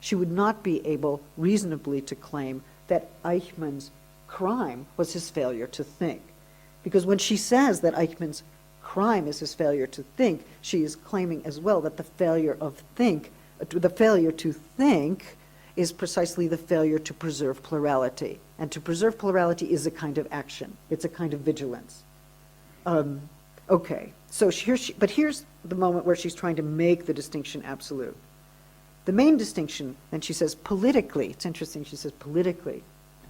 she would not be able reasonably to claim that Eichmann's crime was his failure to think. Because when she says that Eichmann's crime is his failure to think, she is claiming as well that the failure to think is precisely the failure to preserve plurality. And to preserve plurality is a kind of action. It's a kind of vigilance. Okay, so but here's the moment where she's trying to make the distinction absolute. The main distinction, and she says politically, it's interesting she says politically,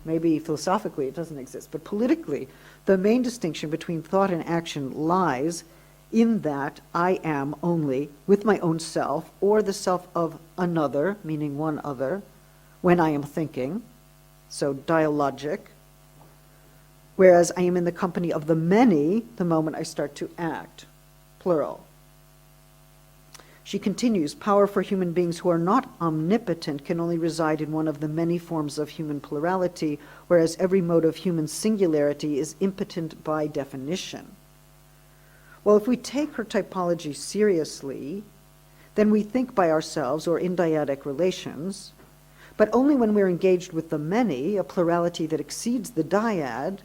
maybe philosophically it doesn't exist, but politically, the main distinction between thought and action lies in that I am only with my own self or the self of another, meaning one other, when I am thinking, so dialogic, whereas I am in the company of the many the moment I start to act, plural. She continues, power for human beings who are not omnipotent can only reside in one of the many forms of human plurality, whereas every mode of human singularity is impotent by definition. Well, if we take her typology seriously, then we think by ourselves or in dyadic relations, but only when we're engaged with the many, a plurality that exceeds the dyad,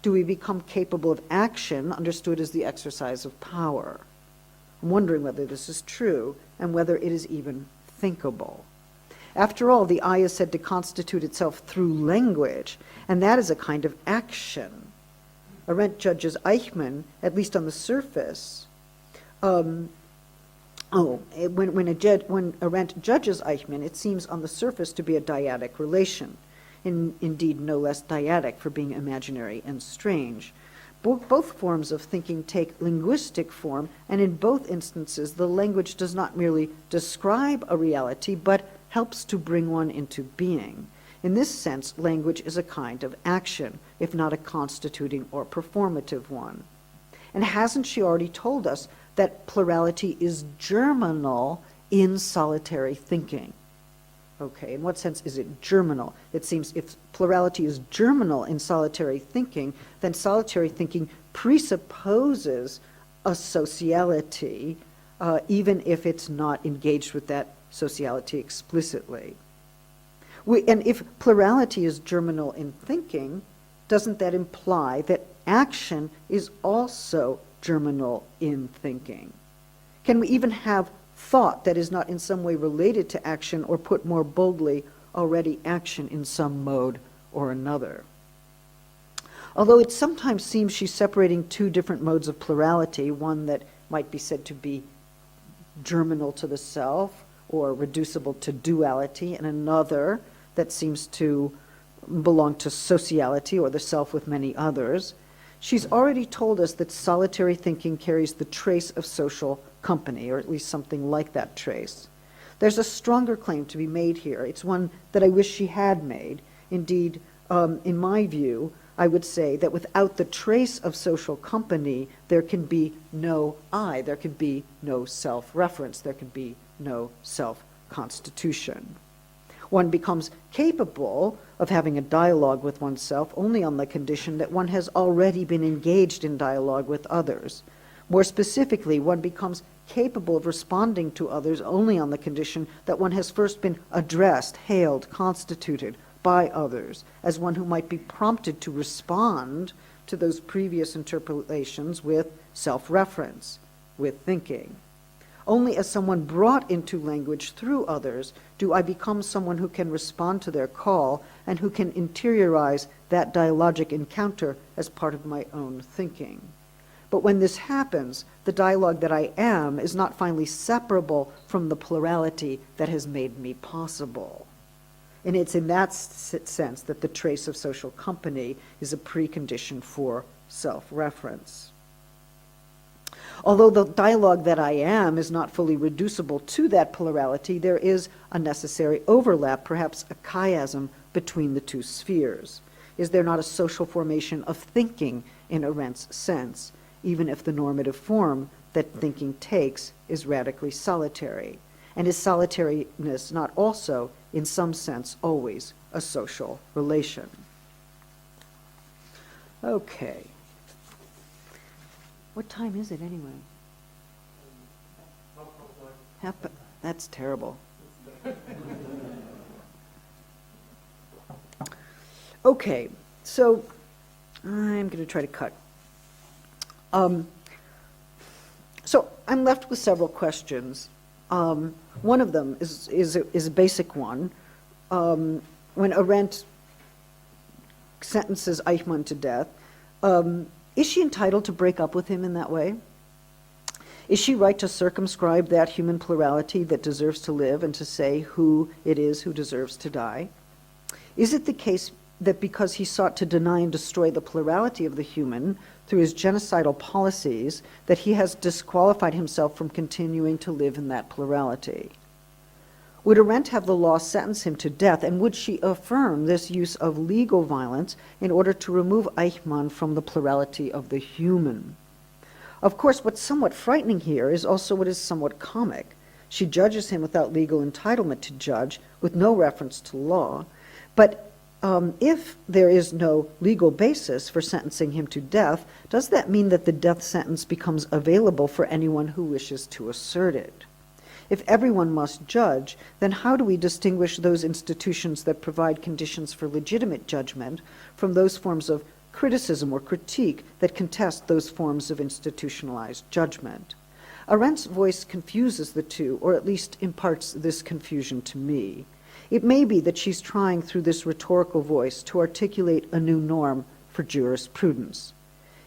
do we become capable of action understood as the exercise of power. I'm wondering whether this is true and whether it is even thinkable. After all, the I is said to constitute itself through language, and that is a kind of action. Arendt judges Eichmann, at least on the surface. When Arendt judges Eichmann, it seems on the surface to be a dyadic relation, indeed no less dyadic for being imaginary and strange. Both forms of thinking take linguistic form, and in both instances, the language does not merely describe a reality, but helps to bring one into being. In this sense, language is a kind of action, if not a constituting or performative one. And hasn't she already told us that plurality is germinal in solitary thinking? Okay, in what sense is it germinal? It seems if plurality is germinal in solitary thinking, then solitary thinking presupposes a sociality, even if it's not engaged with that sociality explicitly. And if plurality is germinal in thinking, doesn't that imply that action is also germinal in thinking? Can we even have thought that is not in some way related to action, or put more boldly, already action in some mode or another? Although it sometimes seems she's separating two different modes of plurality, one that might be said to be germinal to the self or reducible to duality, and another that seems to belong to sociality or the self with many others, she's already told us that solitary thinking carries the trace of social company, or at least something like that trace. There's a stronger claim to be made here. It's one that I wish she had made. Indeed, in my view, I would say that without the trace of social company, there can be no I, there can be no self-reference, there can be no self-constitution. One becomes capable of having a dialogue with oneself only on the condition that one has already been engaged in dialogue with others. More specifically, one becomes capable of responding to others only on the condition that one has first been addressed, hailed, constituted by others, as one who might be prompted to respond to those previous interpolations with self-reference, with thinking. Only as someone brought into language through others do I become someone who can respond to their call and who can interiorize that dialogic encounter as part of my own thinking. But when this happens, the dialogue that I am is not finally separable from the plurality that has made me possible. And it's in that sense that the trace of social company is a precondition for self-reference. Although the dialogue that I am is not fully reducible to that plurality, there is a necessary overlap, perhaps a chiasm between the two spheres. Is there not a social formation of thinking in Arendt's sense, even if the normative form that thinking takes is radically solitary? And is solitariness not also, in some sense, always a social relation? Okay. What time is it anyway? That's terrible. Okay, so I'm going to try to cut. So I'm left with several questions. One of them is a basic one. When Arendt sentences Eichmann to death, is she entitled to break up with him in that way? Is she right to circumscribe that human plurality that deserves to live and to say who it is who deserves to die? Is it the case that because he sought to deny and destroy the plurality of the human through his genocidal policies, that he has disqualified himself from continuing to live in that plurality? Would Arendt have the law sentence him to death, and would she affirm this use of legal violence in order to remove Eichmann from the plurality of the human? Of course, what's somewhat frightening here is also what is somewhat comic. She judges him without legal entitlement to judge, with no reference to law. But if there is no legal basis for sentencing him to death, does that mean that the death sentence becomes available for anyone who wishes to assert it? If everyone must judge, then how do we distinguish those institutions that provide conditions for legitimate judgment from those forms of criticism or critique that contest those forms of institutionalized judgment? Arendt's voice confuses the two, or at least imparts this confusion to me. It may be that she's trying through this rhetorical voice to articulate a new norm for jurisprudence.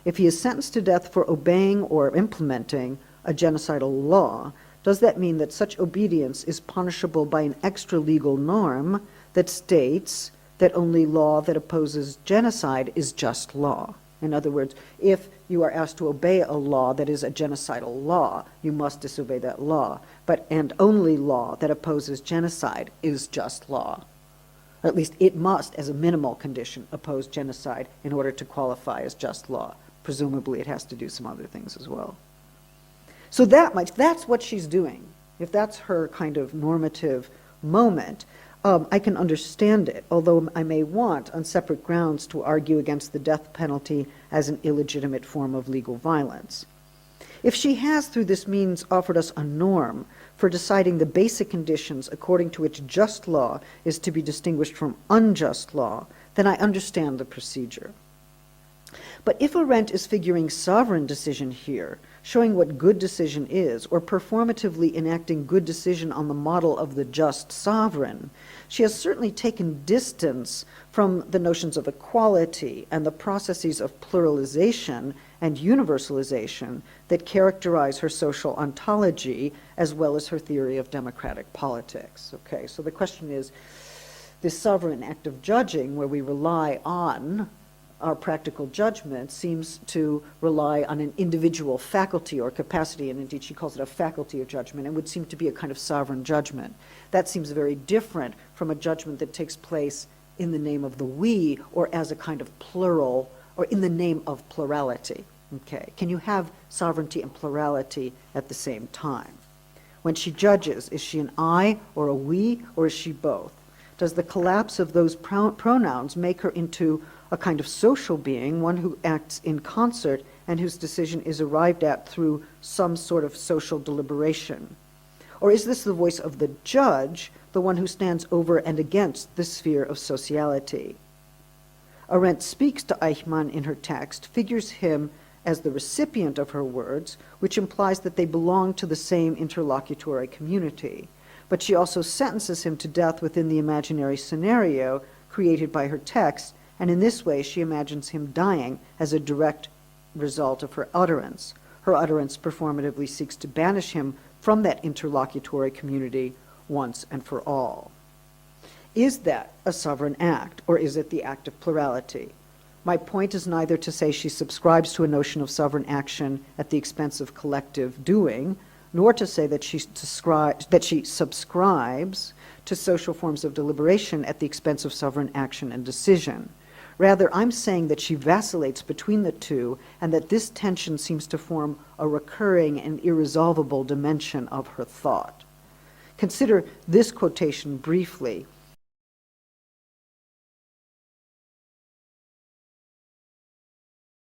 If he is sentenced to death for obeying or implementing a genocidal law, does that mean that such obedience is punishable by an extra-legal norm that states that only law that opposes genocide is just law? In other words, if you are asked to obey a law that is a genocidal law, you must disobey that law. And only law that opposes genocide is just law. Or at least it must, as a minimal condition, oppose genocide in order to qualify as just law. Presumably it has to do some other things as well. So that's what she's doing. If that's her kind of normative moment, I can understand it, although I may want, on separate grounds, to argue against the death penalty as an illegitimate form of legal violence. If she has, through this means, offered us a norm for deciding the basic conditions according to which just law is to be distinguished from unjust law, then I understand the procedure. But if Arendt is figuring sovereign decision here, showing what good decision is, or performatively enacting good decision on the model of the just sovereign, she has certainly taken distance from the notions of equality and the processes of pluralization and universalization that characterize her social ontology, as well as her theory of democratic politics. Okay, so the question is, this sovereign act of judging, where we rely on our practical judgment, seems to rely on an individual faculty or capacity, and indeed she calls it a faculty of judgment, and would seem to be a kind of sovereign judgment. That seems very different from a judgment that takes place in the name of the we, or as a kind of plural, or in the name of plurality. Okay, can you have sovereignty and plurality at the same time? When she judges, is she an I or a we, or is she both? Does the collapse of those pronouns make her into a kind of social being, one who acts in concert and whose decision is arrived at through some sort of social deliberation? Or is this the voice of the judge, the one who stands over and against the sphere of sociality? Arendt speaks to Eichmann in her text, figures him as the recipient of her words, which implies that they belong to the same interlocutory community. But she also sentences him to death within the imaginary scenario created by her text, and in this way she imagines him dying as a direct result of her utterance. Her utterance performatively seeks to banish him from that interlocutory community once and for all. Is that a sovereign act, or is it the act of plurality? My point is neither to say she subscribes to a notion of sovereign action at the expense of collective doing, nor to say that she subscribes to social forms of deliberation at the expense of sovereign action and decision. Rather, I'm saying that she vacillates between the two, and that this tension seems to form a recurring and irresolvable dimension of her thought. Consider this quotation briefly